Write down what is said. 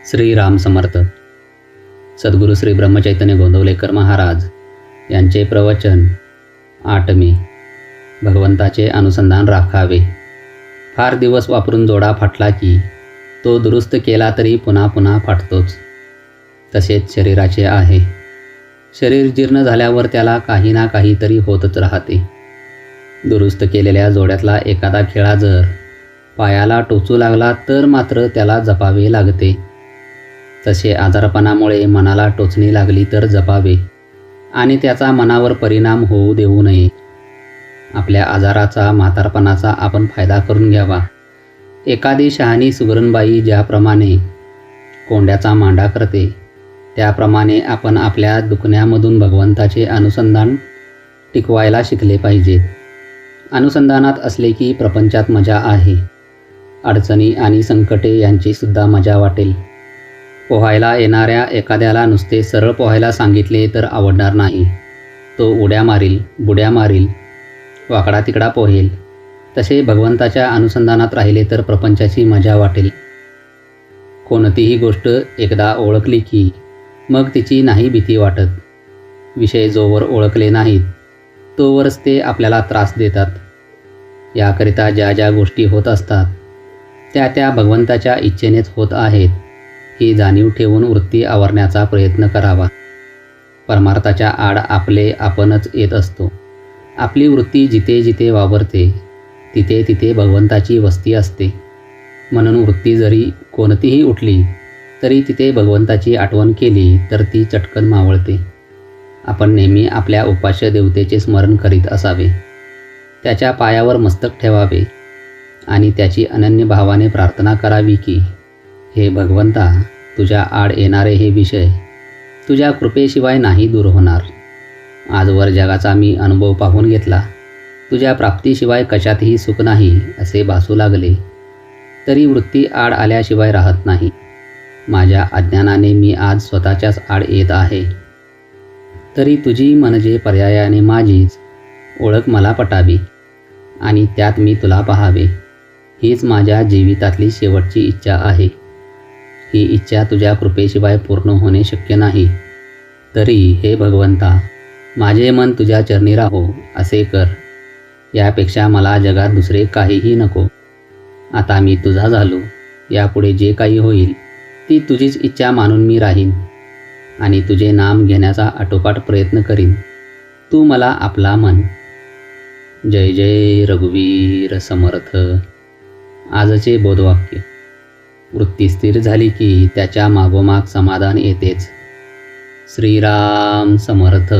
श्रीराम समर्थ. सद्गुरू श्री ब्रह्मचैतन्य गोंदवलेकर महाराज यांचे प्रवचन 8 मे. भगवंताचे अनुसंधान राखावे. फार दिवस वापरून जोडा फाटला की तो दुरुस्त केला तरी पुन्हा पुन्हा फाटतोच. तसेच शरीराचे आहे. शरीर जीर्ण झाल्यावर त्याला काही ना काहीतरी होतच राहते. दुरुस्त केलेल्या जोड्यातला एखादा खिळा जर पायाला टोचू लागला तर मात्र त्याला जपावे लागते. तसे आजारपणामुळे मनाला टोचणी लागली तर जपावे आणि त्याचा मनावर परिणाम होऊ देऊ नये. आपल्या आजाराचा, म्हातारपणाचा आपण फायदा करून घ्यावा. एखादी शहाणी सुगरणबाई ज्याप्रमाणे कोंड्याचा मांडा करते त्याप्रमाणे आपण आपल्या दुखण्यामधून भगवंताचे अनुसंधान टिकवायला शिकले पाहिजे. अनुसंधानात असले की प्रपंचात मजा आहे. अडचणी आणि संकटे यांचीसुद्धा मजा वाटेल. पोहायला येणाऱ्या एखाद्याला नुसते सरळ पोहायला सांगितले तर आवडणार नाही. तो उड्या मारील, बुड्या मारील, वाकडा तिकडा पोहेल. तसे भगवंताच्या अनुसंधानात राहिले तर प्रपंचाची मजा वाटेल. कोणतीही गोष्ट एकदा ओळखली की मग तिची नाही भीती वाटत. विषय जोवर ओळखले नाहीत तोवरच ते आपल्याला त्रास देतात. याकरिता ज्या ज्या गोष्टी होत असतात त्या त्या भगवंताच्या इच्छेनेच होत आहेत ही जाणीव ठेवून वृत्ती आवरण्याचा प्रयत्न करावा. परमार्थाच्या आड आपले आपणच येत असतो. आपली वृत्ती जिथे जिथे वावरते तिथे तिथे भगवंताची वस्ती असते. म्हणून वृत्ती जरी कोणतीही उठली तरी तिथे भगवंताची आठवण केली तर ती चटकन मावळते. आपण नेहमी आपल्या उपास्य देवतेचे स्मरण करीत असावे. त्याच्या पायावर मस्तक ठेवावे आणि त्याची अनन्य भावाने प्रार्थना करावी की हे भगवंता, तुझ्या आड येणारे हे विषय तुझ्या कृपेशिवाय नाही दूर होणार. आजवर जगाचा मी अनुभव पाहून घेतला. तुझ्या प्राप्तीशिवाय कशातही सुख नाही असे भासू लागले तरी वृत्ती आड आल्याशिवाय राहत नाही. माझ्या अज्ञानाने मी आज स्वतःच्याच आड येत आहे. तरी तुझी म्हणजे पर्यायाने माझीच ओळख मला पटावी आणि त्यात मी तुला पाहावे. हीच माझ्या जीवितातली शेवटची इच्छा आहे. ही इच्छा तुझ्या कृपेशिवाय पूर्ण होणे शक्य नाही. तरी हे भगवंता, माझे मन तुझ्या चरणी राहो असे कर. यापेक्षा मला जगात दुसरे काहीही नको. आता मी तुझा झालो. यापुढे जे काही होईल ती तुझीच इच्छा मानून मी राहीन आणि तुझे नाम घेण्याचा आटोपाट प्रयत्न करीन. तू मला आपला मन. जय जय रघुवीर समर्थ. आजचे बोधवाक्य. वृत्ती स्थिर झाली की त्याच्या मागोमाग समाधान येतेच. श्रीराम समर्थ.